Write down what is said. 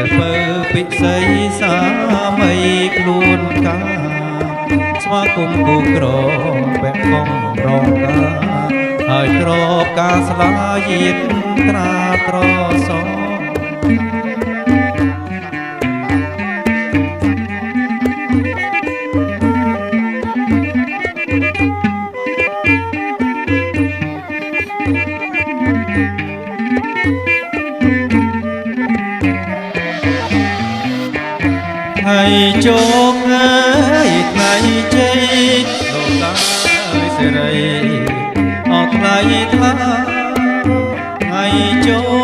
លធ្វើពិសីសាមីខ្លួនកាស្វាគមន៍គូក្របែកខំរងការហើយទ្របការស្លាយាតត្រាត្រសងថ្ងៃជោគអើយថ្ងៃជ័យលោកតាអើយសេរីអស់ថ្ងៃថ្លាថ្ងៃជោ